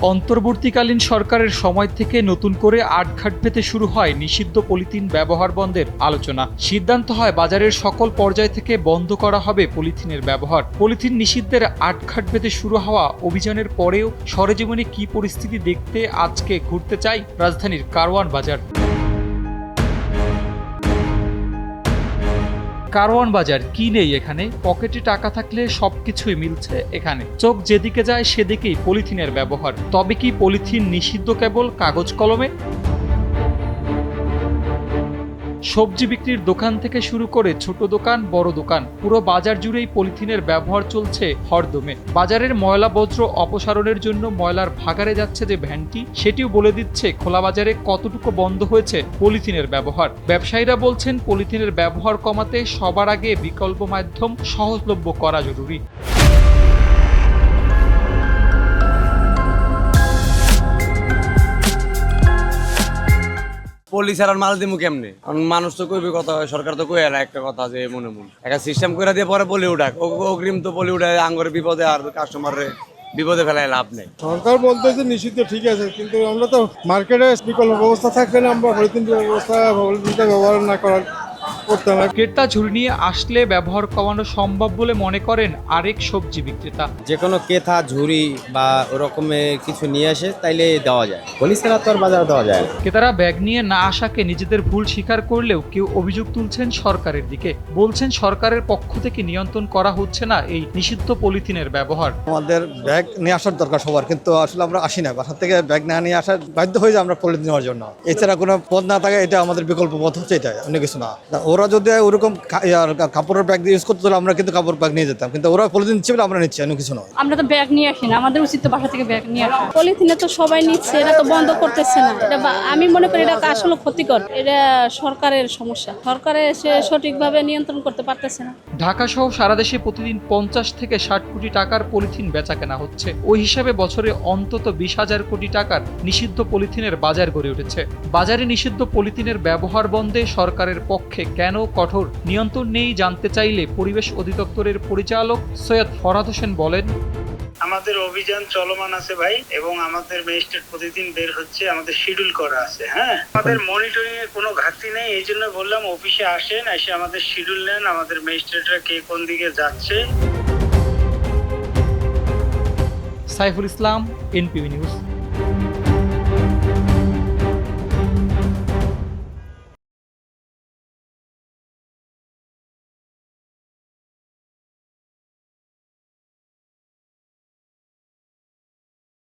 অন্তর্বর্তীকালীন সরকারের সময় থেকে নতুন করে আটঘাট পেতে শুরু হয় নিষিদ্ধ পলিথিন ব্যবহার বন্ধের আলোচনা। সিদ্ধান্ত হয় বাজারের সকল পর্যায় থেকে বন্ধ করা হবে পলিথিনের ব্যবহার। পলিথিন নিষিদ্ধের আটঘাট পেতে শুরু হওয়া অভিযানের পরেও সরেজমিনে কি পরিস্থিতি দেখতে আজকে ঘুরতে চাই রাজধানীর কারওয়ান বাজার। কারওয়ান বাজার কি নেই এখানে? পকেটে টাকা থাকলে সবকিছুই মিলছে এখানে। চোখ যেদিকে যায় সেদিকেই পলিথিনের ব্যবহার। তবে কি পলিথিন নিষিদ্ধ কেবল কাগজ কলমে? সবজি বিক্রির দোকান থেকে শুরু করে ছোট দোকান, বড় দোকান, পুরো বাজার জুড়েই পলিথিনের ব্যবহার চলছে হরদমে। বাজারের ময়লা বজ্র অপসারণের জন্য ময়লার ভাগাড়ে যাচ্ছে যে ভ্যানটি, সেটিও বলে দিচ্ছে খোলা বাজারে কতটুকু বন্ধ হয়েছে পলিথিনের ব্যবহার। ব্যবসায়ীরা বলছেন পলিথিনের ব্যবহার কমাতে সবার আগে বিকল্প মাধ্যম সহজলভ্য করা জরুরি। পুলিশ আর মাল দিমু কেমনে? মানুষ তো কইবে কথা, সরকার তো কই এলা একটা কথা যে মনে একটা সিস্টেম করে দিয়ে পরে বলি উঠাক, অগ্রিম তো বলি উঠায় আঙ্গরে বিপদে আর কাস্টমারে বিপদে ফেলায় লাভ নেই। সরকার বলতেছে নিষিদ্ধ, ঠিক আছে, কিন্তু আমরা তো মার্কেটে বিকল্প ব্যবস্থা থাকবে না, আমরা পলিথিন ব্যবহার না করার করতে হবে। ক্রেতা ঝুড়ি নিয়ে আসলে ব্যবহার কমানো সম্ভব বলে মনে করেন আরেক সবজি বিক্রেতা। যে কোনো কেথা ঝুড়ি বা ওরকমের কিছু নিয়ে আসে তাইলে দেওয়া যায়, পুলিশ ছাড়া তো আর বাজারে দেওয়া যায় না। ক্রেতারা ব্যাগ নিয়ে না আসাকে নিজেদের ভুল স্বীকার করলেও কেউ অভিযোগ তুলছেন সরকারের দিকে। বলছেন সরকারের পক্ষ থেকে নিয়ন্ত্রণ করা হচ্ছে না এই নিষিদ্ধ পলিথিনের ব্যবহার। আমাদের ব্যাগ নিয়ে আসার দরকার সবার, কিন্তু আসলে আমরা আসি না, বাসা থেকে ব্যাগ না নিয়ে আসার বাধ্য হয়ে যায় আমরা পলিথিন নেওয়ার জন্য। এছাড়া কোনো পথ না থাকে, এটা আমাদের বিকল্প পথ হচ্ছে, এটা অন্য কিছু না। ওরা যদি ওরকম কাপড়ের ব্যাগ ইউজ করতে হলে আমরা কিন্তু কাপড় ব্যাগ নিয়ে যেতাম, কিন্তু ওরা পলিথিন নিচ্ছে বলে আমরা নিচ্ছি, অন্য কিছু নয়। আমরা তো ব্যাগ নিয়ে আসি না, আমাদের উচিত তো বাসা থেকে ব্যাগ নিয়ে আসা। পলিথিনে তো সবাই নিচ্ছে, এটা তো বন্ধ করতেছে না। এটা আমি মনে করি এটা আসলে ক্ষতিকর, এটা সরকারের সমস্যা। সরকারে সে সঠিকভাবে নিয়ন্ত্রণ করতে পারতেছে না। ঢাকা সহ সারা দেশে প্রতিদিন 50 থেকে 60 কোটি টাকার পলিথিন বেচা কেনা হচ্ছে। ওই হিসাবে বছরে অন্তত 20,000 কোটি টাকার নিষিদ্ধ পলিথিনের বাজার গড়ে উঠেছে। বাজারে নিষিদ্ধ পলিথিনের ব্যবহার বন্ধে সরকারের পক্ষে কেন কঠোর নিয়ন্ত্রণ নেই জানতে চাইলে পরিবেশ অধিদপ্তরের পরিচালক সৈয়দ ফরহাদ হোসেন বলেন, আমাদের অভিযান চলমান আছে ভাই, এবং আমাদের ম্যাজিস্ট্রেট প্রতিদিন বের হচ্ছে, আমাদের শিডিউল করা আছে। আমাদের মনিটরিং এর কোনো ঘাটতি নেই। এই জন্য বললাম অফিসে আসেন, এসে আমাদের শিডিউল নেন, আমাদের ম্যাজিস্ট্রেটরা কে কোন দিকে যাচ্ছে। সাইফুল ইসলাম, এনপিবি নিউজ।